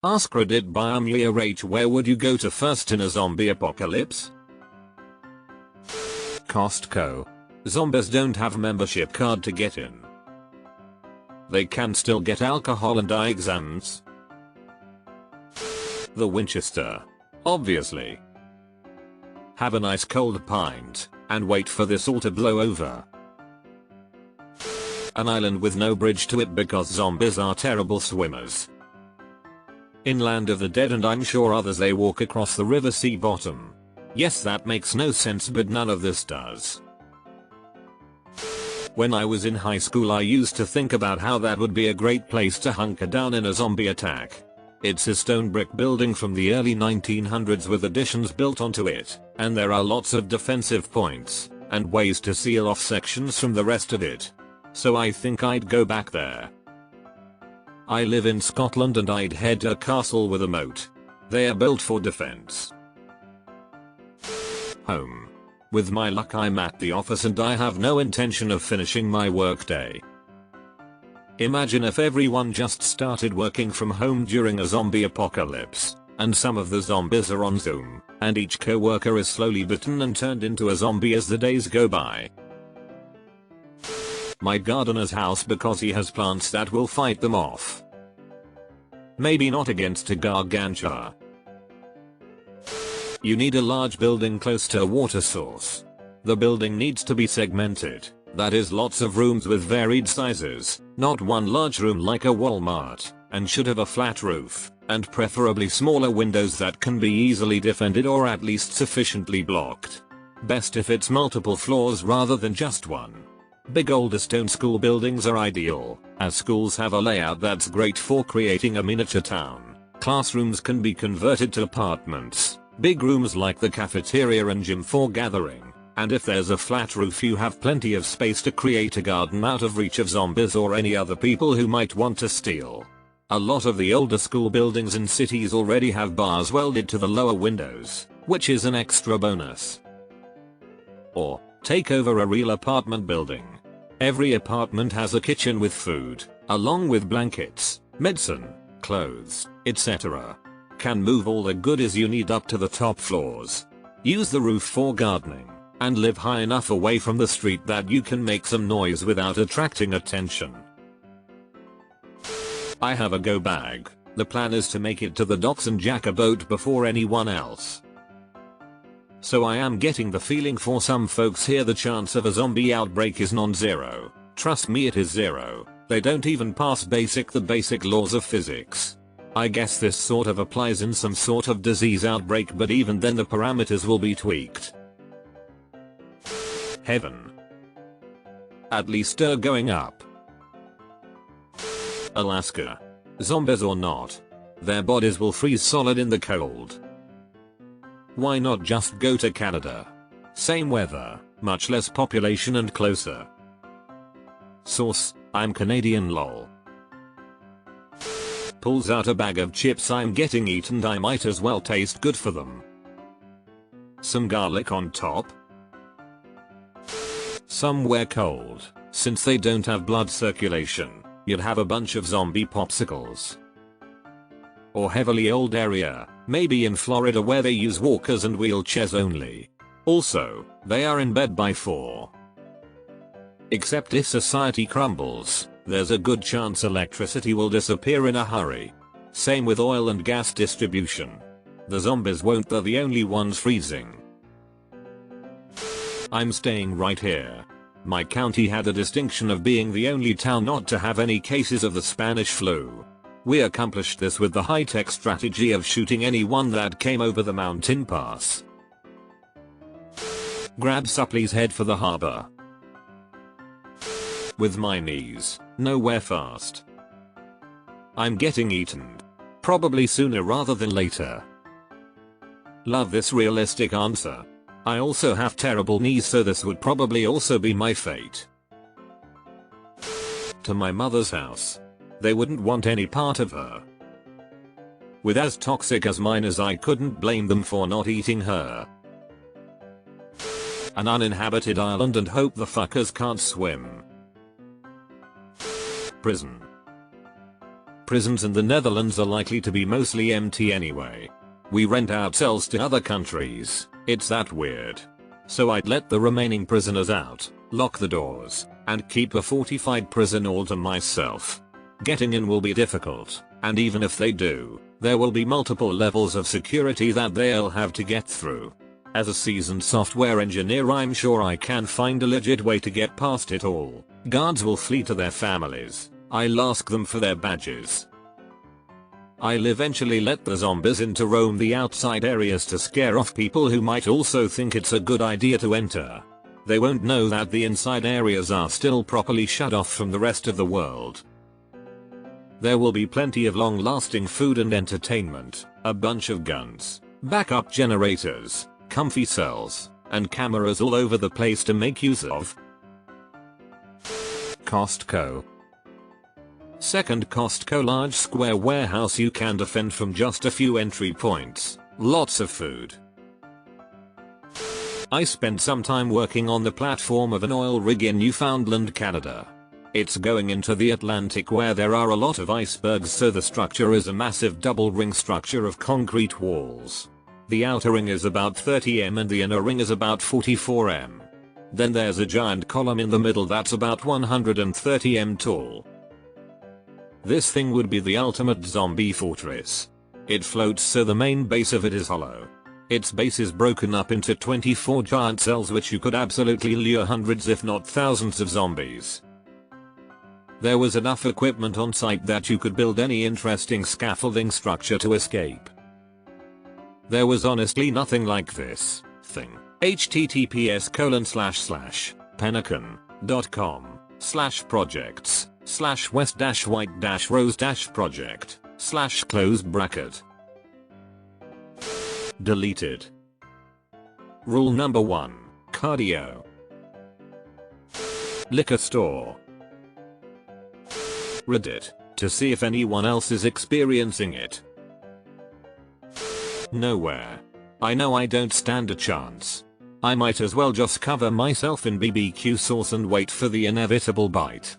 AskReddit by mightier. Where would you go to first in a zombie apocalypse? Costco. Zombies don't have membership card to get in. They can still get alcohol and eye exams. The Winchester. Obviously. Have a nice cold pint, and wait for this all to blow over. An island with no bridge to it because zombies are terrible swimmers. In Land of the Dead and I'm sure others, they walk across the river sea bottom. Yes, that makes no sense, but none of this does. When I was in high school I used to think about how that would be a great place to hunker down in a zombie attack. It's a stone brick building from the early 1900s with additions built onto it, and there are lots of defensive points, and ways to seal off sections from the rest of it. So I think I'd go back there. I live in Scotland and I'd head to a castle with a moat. They are built for defense. Home. With my luck I'm at the office and I have no intention of finishing my workday. Imagine if everyone just started working from home during a zombie apocalypse, and some of the zombies are on Zoom, and each co-worker is slowly bitten and turned into a zombie as the days go by. My gardener's house because he has plants that will fight them off. Maybe not against a gargantua. You need a large building close to a water source. The building needs to be segmented, that is lots of rooms with varied sizes, not one large room like a Walmart, and should have a flat roof, and preferably smaller windows that can be easily defended or at least sufficiently blocked. Best if it's multiple floors rather than just one. Big older stone school buildings are ideal, as schools have a layout that's great for creating a miniature town. Classrooms can be converted to apartments, big rooms like the cafeteria and gym for gathering, and if there's a flat roof you have plenty of space to create a garden out of reach of zombies or any other people who might want to steal. A lot of the older school buildings in cities already have bars welded to the lower windows, which is an extra bonus. Or, take over a real apartment building. Every apartment has a kitchen with food, along with blankets, medicine, clothes, etc. Can move all the goodies you need up to the top floors. Use the roof for gardening, and live high enough away from the street that you can make some noise without attracting attention. I have a go bag. The plan is to make it to the docks and jack a boat before anyone else. So I am getting the feeling for some folks here the chance of a zombie outbreak is non-zero. Trust me, it is zero. They don't even pass the basic laws of physics. I guess this sort of applies in some sort of disease outbreak, but even then the parameters will be tweaked. Heaven. At least going up. Alaska. Zombies or not, their bodies will freeze solid in the cold. Why not just go to Canada? Same weather, much less population and closer. Source, I'm Canadian lol. Pulls out a bag of chips I'm getting eaten, I might as well taste good for them. Some garlic on top. Somewhere cold, since they don't have blood circulation, you'd have a bunch of zombie popsicles. Or heavily old area, maybe in Florida where they use walkers and wheelchairs only. Also, they are in bed by 4. Except if society crumbles, there's a good chance electricity will disappear in a hurry. Same with oil and gas distribution. The zombies won't be the only ones freezing. I'm staying right here. My county had a distinction of being the only town not to have any cases of the Spanish flu. We accomplished this with the high-tech strategy of shooting anyone that came over the mountain pass. Grab supplies, head for the harbor. With my knees, nowhere fast. I'm getting eaten. Probably sooner rather than later. Love this realistic answer. I also have terrible knees, so this would probably also be my fate. To my mother's house. They wouldn't want any part of her. With as toxic as mine as, I couldn't blame them for not eating her. An uninhabited island and hope the fuckers can't swim. Prison. prisons in the Netherlands are likely to be mostly empty anyway. We rent out cells to other countries, it's that weird. So I'd let the remaining prisoners out, lock the doors, and keep a fortified prison all to myself. Getting in will be difficult, and even if they do, there will be multiple levels of security that they'll have to get through. As a seasoned software engineer, I'm sure I can find a legit way to get past it all. Guards will flee to their families. I'll ask them for their badges. I'll eventually let the zombies in to roam the outside areas to scare off people who might also think it's a good idea to enter. They won't know that the inside areas are still properly shut off from the rest of the world. There will be plenty of long-lasting food and entertainment, a bunch of guns, backup generators, comfy cells, and cameras all over the place to make use of. Costco. Second Costco, large square warehouse you can defend from just a few entry points, lots of food. I spent some time working on the platform of an oil rig in Newfoundland, Canada. It's going into the Atlantic where there are a lot of icebergs, so the structure is a massive double ring structure of concrete walls. The outer ring is about 30 m and the inner ring is about 44 m. Then there's a giant column in the middle that's about 130 m tall. This thing would be the ultimate zombie fortress. It floats, so the main base of it is hollow. Its base is broken up into 24 giant cells which you could absolutely lure hundreds if not thousands of zombies. There was enough equipment on site that you could build any interesting scaffolding structure to escape. There was honestly nothing like this thing. https://pentagon.com/projects/west-white-rose-project/close bracket. Deleted. Rule number 1. Cardio. Liquor store. Reddit, to see if anyone else is experiencing it. Nowhere. I know I don't stand a chance. I might as well just cover myself in BBQ sauce and wait for the inevitable bite.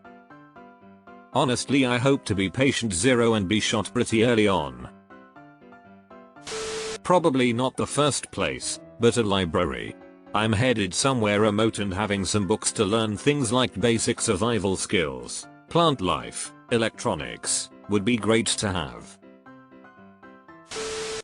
Honestly, I hope to be patient zero and be shot pretty early on. Probably not the first place, but a library. I'm headed somewhere remote and having some books to learn things like basic survival skills, plant life, electronics, would be great to have.